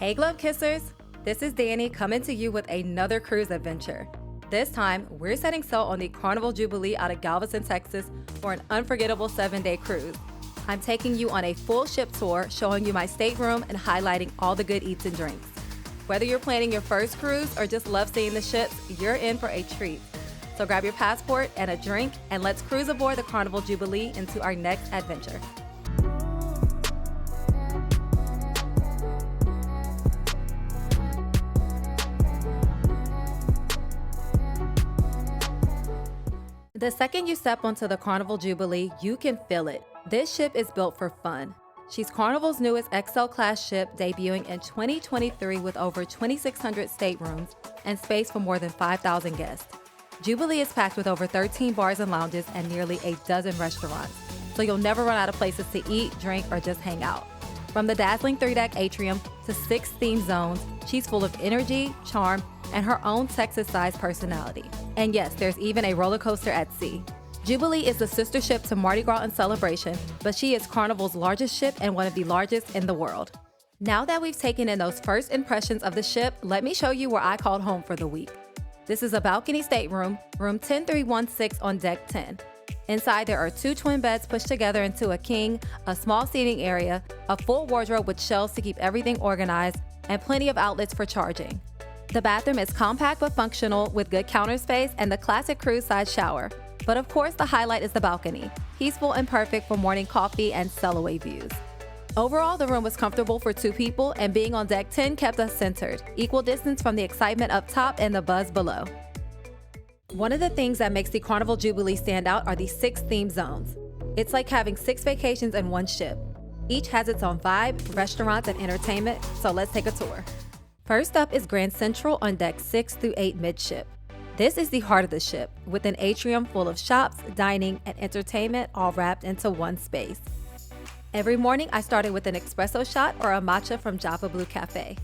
Hey Glove Kissers! This is Danny coming to you with another cruise adventure. This time, we're setting sail on the Carnival Jubilee out of Galveston, Texas for an unforgettable 7-day cruise. I'm taking you on a full ship tour, showing you my stateroom and highlighting all the good eats and drinks. Whether you're planning your first cruise or just love seeing the ships, you're in for a treat. So grab your passport and a drink, and let's cruise aboard the Carnival Jubilee into our next adventure. The second you step onto the Carnival Jubilee, you can feel it. This ship is built for fun. She's Carnival's newest XL-class ship, debuting in 2023 with over 2,600 staterooms and space for more than 5,000 guests. Jubilee is packed with over 13 bars and lounges and nearly a dozen restaurants, so you'll never run out of places to eat, drink, or just hang out. From the dazzling 3-deck atrium to 6 theme zones, she's full of energy, charm, and her own Texas-sized personality. And yes, there's even a roller coaster at sea. Jubilee is the sister ship to Mardi Gras and Celebration, but she is Carnival's largest ship and one of the largest in the world. Now that we've taken in those first impressions of the ship, let me show you where I called home for the week. This is a balcony stateroom, room 10316 on deck 10. Inside, there are 2 twin beds pushed together into a king, a small seating area, a full wardrobe with shelves to keep everything organized, and plenty of outlets for charging. The bathroom is compact but functional with good counter space and the classic cruise-size shower. But of course, the highlight is the balcony, peaceful and perfect for morning coffee and sail-away views. Overall, the room was comfortable for 2 people, and being on deck 10 kept us centered, equal distance from the excitement up top and the buzz below. One of the things that makes the Carnival Jubilee stand out are the 6 theme zones. It's like having 6 vacations in one ship. Each has its own vibe, restaurants, and entertainment, so let's take a tour. First up is Grand Central on deck 6 through 8 midship. This is the heart of the ship, with an atrium full of shops, dining, and entertainment all wrapped into one space. Every morning, I started with an espresso shot or a matcha from Java Blue Cafe.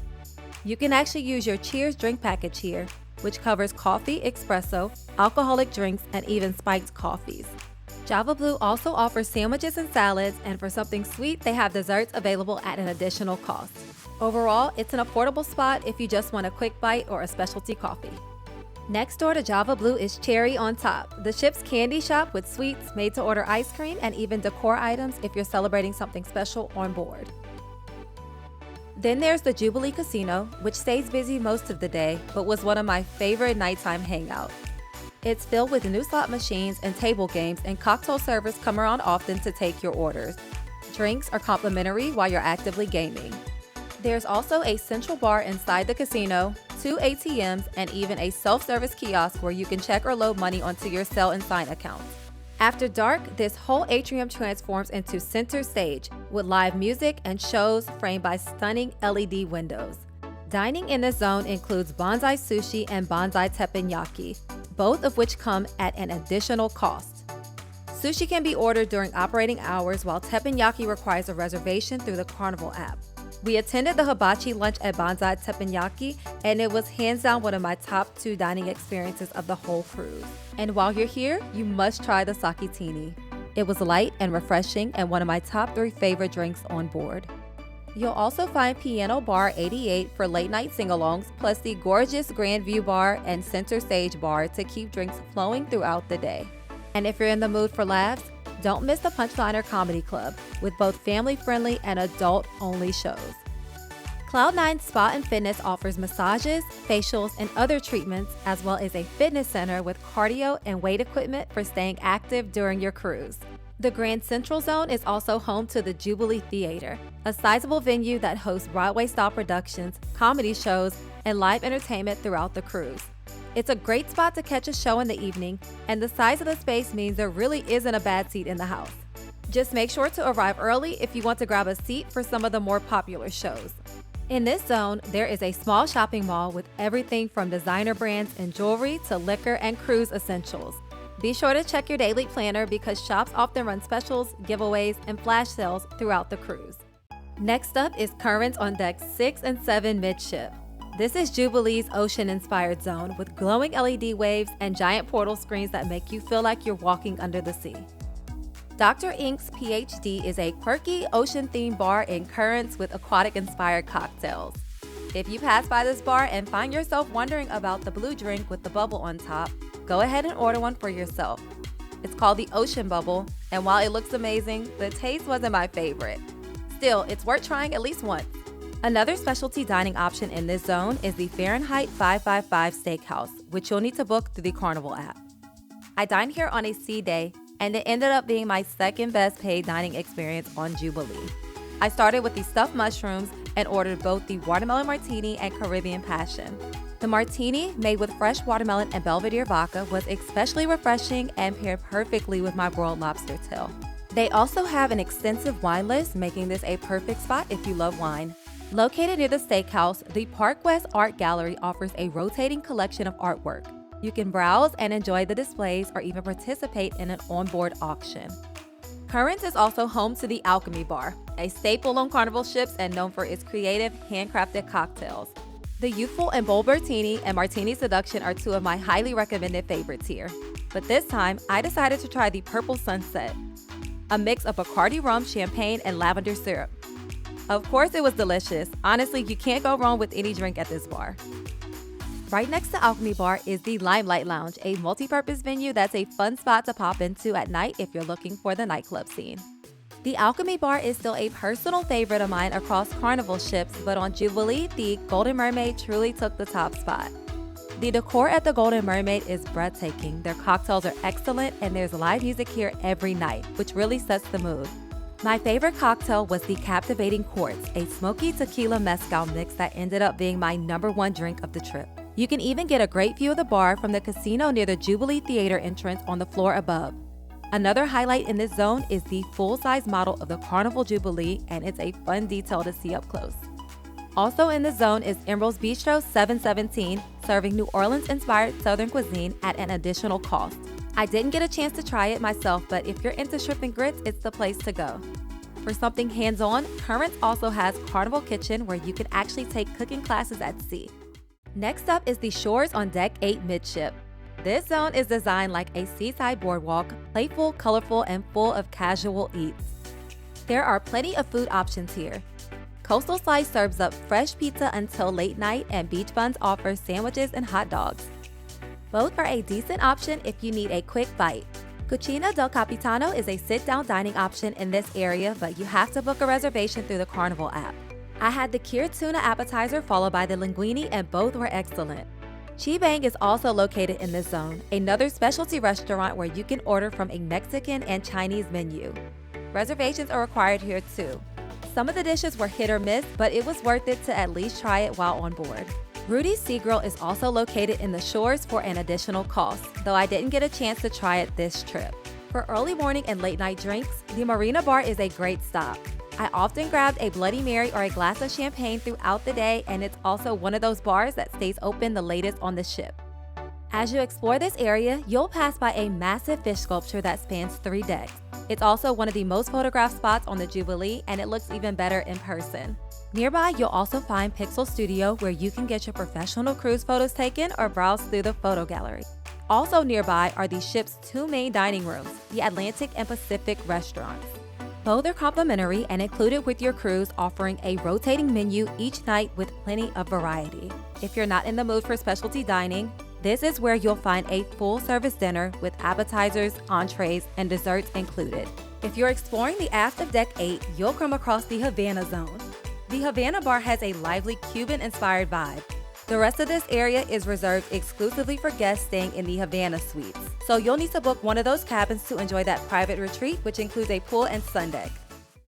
You can actually use your Cheers drink package here, which covers coffee, espresso, alcoholic drinks, and even spiked coffees. Java Blue also offers sandwiches and salads, and for something sweet, they have desserts available at an additional cost. Overall, it's an affordable spot if you just want a quick bite or a specialty coffee. Next door to Java Blue is Cherry on Top, the ship's candy shop with sweets, made-to-order ice cream, and even decor items if you're celebrating something special on board. Then there's the Jubilee Casino, which stays busy most of the day, but was one of my favorite nighttime hangouts. It's filled with new slot machines and table games, and cocktail servers come around often to take your orders. Drinks are complimentary while you're actively gaming. There's also a central bar inside the casino, 2 ATMs, and even a self-service kiosk where you can check or load money onto your Sell and Sign accounts. After dark, this whole atrium transforms into center stage with live music and shows framed by stunning LED windows. Dining in this zone includes bonsai sushi and bonsai teppanyaki, both of which come at an additional cost. Sushi can be ordered during operating hours, while teppanyaki requires a reservation through the Carnival app. We attended the hibachi lunch at Bonsai Teppanyaki, and it was hands down one of my top 2 dining experiences of the whole cruise. And while you're here, you must try the sakitini. It was light and refreshing and one of my top 3 favorite drinks on board. You'll also find Piano Bar 88 for late night sing-alongs, plus the gorgeous Grand View Bar and Center Stage Bar to keep drinks flowing throughout the day. And if you're in the mood for laughs, don't miss the Punchliner Comedy Club, with both family-friendly and adult-only shows. Cloud9 Spa and Fitness offers massages, facials, and other treatments, as well as a fitness center with cardio and weight equipment for staying active during your cruise. The Grand Central Zone is also home to the Jubilee Theater, a sizable venue that hosts Broadway-style productions, comedy shows, and live entertainment throughout the cruise. It's a great spot to catch a show in the evening, and the size of the space means there really isn't a bad seat in the house. Just make sure to arrive early if you want to grab a seat for some of the more popular shows. In this zone, there is a small shopping mall with everything from designer brands and jewelry to liquor and cruise essentials. Be sure to check your daily planner because shops often run specials, giveaways, and flash sales throughout the cruise. Next up is Currents on decks 6 and 7 midship. This is Jubilee's ocean-inspired zone with glowing LED waves and giant portal screens that make you feel like you're walking under the sea. Dr. Ink's PhD is a quirky ocean-themed bar in Currents with aquatic-inspired cocktails. If you pass by this bar and find yourself wondering about the blue drink with the bubble on top, go ahead and order one for yourself. It's called the Ocean Bubble, and while it looks amazing, the taste wasn't my favorite. Still, it's worth trying at least once. Another specialty dining option in this zone is the Fahrenheit 555 Steakhouse, which you'll need to book through the Carnival app. I dined here on a sea day, and it ended up being my second best paid dining experience on Jubilee. I started with the stuffed mushrooms and ordered both the watermelon martini and Caribbean passion. The martini, made with fresh watermelon and Belvedere vodka, was especially refreshing and paired perfectly with my broiled lobster tail. They also have an extensive wine list, making this a perfect spot if you love wine. Located near the steakhouse, the Park West Art Gallery offers a rotating collection of artwork. You can browse and enjoy the displays or even participate in an onboard auction. Currents is also home to the Alchemy Bar, a staple on Carnival ships and known for its creative, handcrafted cocktails. The Youthful and Bold Martini and Martini Seduction are two of my highly recommended favorites here. But this time, I decided to try the Purple Sunset, a mix of Bacardi rum, champagne, and lavender syrup. Of course, it was delicious. Honestly, you can't go wrong with any drink at this bar. Right next to Alchemy Bar is the Limelight Lounge, a multi-purpose venue that's a fun spot to pop into at night if you're looking for the nightclub scene. The Alchemy Bar is still a personal favorite of mine across Carnival ships, but on Jubilee, the Golden Mermaid truly took the top spot. The decor at the Golden Mermaid is breathtaking, their cocktails are excellent, and there's live music here every night, which really sets the mood. My favorite cocktail was the Captivating Quartz, a smoky tequila mezcal mix that ended up being my #1 drink of the trip. You can even get a great view of the bar from the casino near the Jubilee Theater entrance on the floor above. Another highlight in this zone is the full-size model of the Carnival Jubilee, and it's a fun detail to see up close. Also in the zone is Emerald's Bistro 717, serving New Orleans-inspired Southern cuisine at an additional cost. I didn't get a chance to try it myself, but if you're into shrimp and grits, it's the place to go. For something hands-on, Currents also has Carnival Kitchen, where you can actually take cooking classes at sea. Next up is the Shores on Deck 8 Midship. This zone is designed like a seaside boardwalk, playful, colorful, and full of casual eats. There are plenty of food options here. Coastal Slice serves up fresh pizza until late night, and Beach Buns offers sandwiches and hot dogs. Both are a decent option if you need a quick bite. Cucina del Capitano is a sit-down dining option in this area, but you have to book a reservation through the Carnival app. I had the cured tuna appetizer followed by the linguine, and both were excellent. Chi Bang is also located in this zone, another specialty restaurant where you can order from a Mexican and Chinese menu. Reservations are required here too. Some of the dishes were hit or miss, but it was worth it to at least try it while on board. Rudy's Sea Grill is also located in the Shores for an additional cost, though I didn't get a chance to try it this trip. For early morning and late night drinks, the Marina Bar is a great stop. I often grabbed a Bloody Mary or a glass of champagne throughout the day, and it's also one of those bars that stays open the latest on the ship. As you explore this area, you'll pass by a massive fish sculpture that spans 3 decks. It's also one of the most photographed spots on the Jubilee, and it looks even better in person. Nearby, you'll also find Pixel Studio, where you can get your professional cruise photos taken or browse through the photo gallery. Also nearby are the ship's 2 main dining rooms, the Atlantic and Pacific restaurants. Both are complimentary and included with your cruise, offering a rotating menu each night with plenty of variety. If you're not in the mood for specialty dining, this is where you'll find a full-service dinner with appetizers, entrees, and desserts included. If you're exploring the aft of Deck 8, you'll come across the Havana Zone. The Havana Bar has a lively Cuban-inspired vibe. The rest of this area is reserved exclusively for guests staying in the Havana Suites, so you'll need to book one of those cabins to enjoy that private retreat, which includes a pool and sun deck.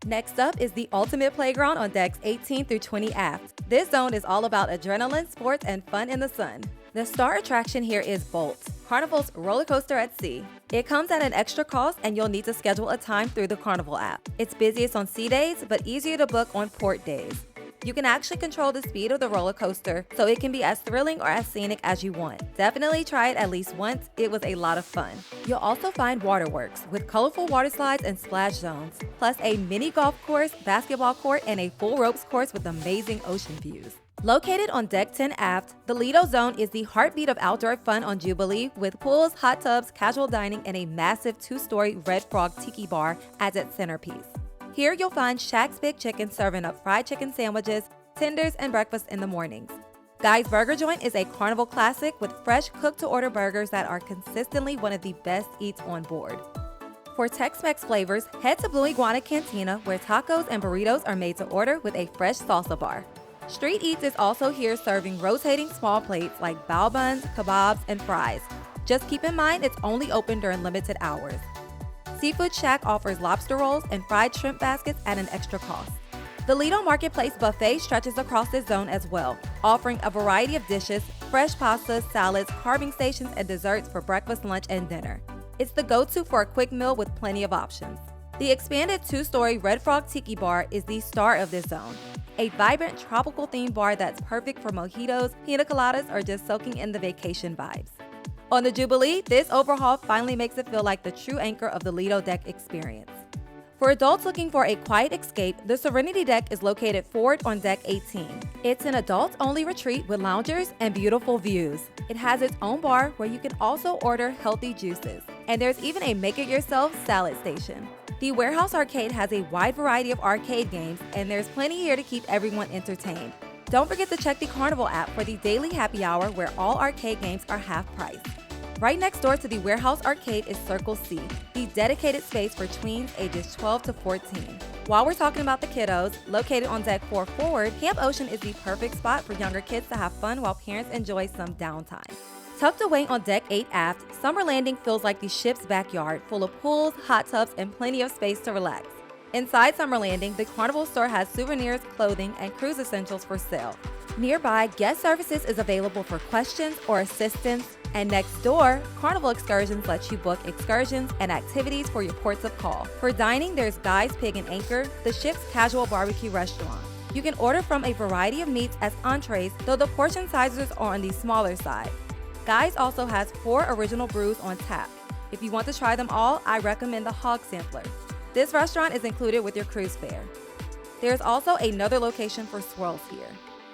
Next up is the Ultimate Playground on decks 18 through 20 aft. This zone is all about adrenaline, sports, and fun in the sun. The star attraction here is Bolt, Carnival's roller coaster at sea. It comes at an extra cost, and you'll need to schedule a time through the Carnival app. It's busiest on sea days, but easier to book on port days. You can actually control the speed of the roller coaster, so it can be as thrilling or as scenic as you want. Definitely try it at least once. It was a lot of fun. You'll also find waterworks with colorful water slides and splash zones, plus a mini golf course, basketball court, and a full ropes course with amazing ocean views. Located on Deck 10 aft, the Lido Zone is the heartbeat of outdoor fun on Jubilee, with pools, hot tubs, casual dining, and a massive 2-story Red Frog Tiki bar as its centerpiece. Here you'll find Shaq's Big Chicken serving up fried chicken sandwiches, tenders, and breakfast in the mornings. Guy's Burger Joint is a Carnival classic with fresh cooked-to-order burgers that are consistently one of the best eats on board. For Tex-Mex flavors, head to Blue Iguana Cantina, where tacos and burritos are made to order with a fresh salsa bar. Street Eats is also here serving rotating small plates like bao buns, kebabs, and fries. Just keep in mind it's only open during limited hours. Seafood Shack offers lobster rolls and fried shrimp baskets at an extra cost. The Lido Marketplace Buffet stretches across this zone as well, offering a variety of dishes, fresh pastas, salads, carving stations, and desserts for breakfast, lunch, and dinner. It's the go-to for a quick meal with plenty of options. The expanded 2-story Red Frog Tiki Bar is the star of this zone, a vibrant tropical-themed bar that's perfect for mojitos, pina coladas, or just soaking in the vacation vibes. On the Jubilee, this overhaul finally makes it feel like the true anchor of the Lido Deck experience. For adults looking for a quiet escape, the Serenity Deck is located forward on Deck 18. It's an adults-only retreat with loungers and beautiful views. It has its own bar where you can also order healthy juices. And there's even a make-it-yourself salad station. The Warehouse Arcade has a wide variety of arcade games, and there's plenty here to keep everyone entertained. Don't forget to check the Carnival app for the daily happy hour where all arcade games are half price. Right next door to the Warehouse Arcade is Circle C, the dedicated space for tweens ages 12 to 14. While we're talking about the kiddos, located on Deck 4 forward, Camp Ocean is the perfect spot for younger kids to have fun while parents enjoy some downtime. Tucked away on Deck 8 aft, Summer Landing feels like the ship's backyard, full of pools, hot tubs, and plenty of space to relax. Inside Summer Landing, the Carnival store has souvenirs, clothing, and cruise essentials for sale. Nearby, guest services is available for questions or assistance, and next door, Carnival Excursions lets you book excursions and activities for your ports of call. For dining, there's Guy's Pig and Anchor, the ship's casual barbecue restaurant. You can order from a variety of meats as entrees, though the portion sizes are on the smaller side. Guy's also has 4 original brews on tap. If you want to try them all, I recommend the Hog Sampler. This restaurant is included with your cruise fare. There's also another location for swirls here.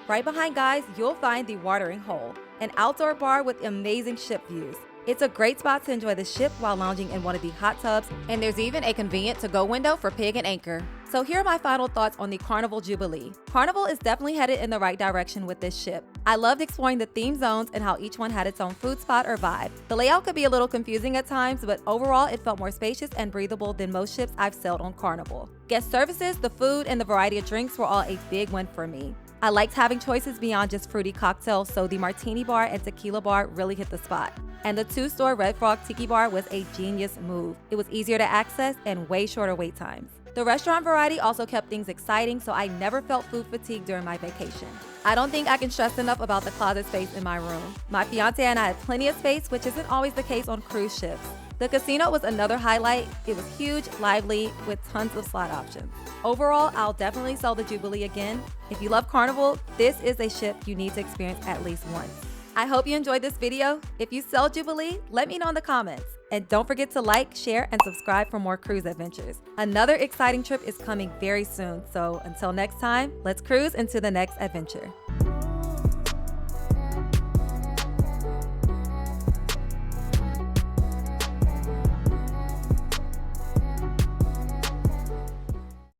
Right behind Guy's, you'll find the Watering Hole, an outdoor bar with amazing ship views. It's a great spot to enjoy the ship while lounging in one of the hot tubs, and there's even a convenient to-go window for Pig and Anchor. So here are my final thoughts on the Carnival Jubilee. Carnival is definitely headed in the right direction with this ship. I loved exploring the theme zones and how each one had its own food spot or vibe. The layout could be a little confusing at times, but overall it felt more spacious and breathable than most ships I've sailed on Carnival. Guest services, the food, and the variety of drinks were all a big win for me. I liked having choices beyond just fruity cocktails, so the martini bar and tequila bar really hit the spot. And the 2-store Red Frog Tiki Bar was a genius move. It was easier to access and way shorter wait times. The restaurant variety also kept things exciting, so I never felt food fatigue during my vacation. I don't think I can stress enough about the closet space in my room. My fiance and I had plenty of space, which isn't always the case on cruise ships. The casino was another highlight. It was huge, lively, with tons of slot options. Overall, I'll definitely sell the Jubilee again. If you love Carnival, this is a ship you need to experience at least once. I hope you enjoyed this video. If you sell Jubilee, let me know in the comments. And don't forget to like, share, and subscribe for more cruise adventures. Another exciting trip is coming very soon, so until next time, let's cruise into the next adventure.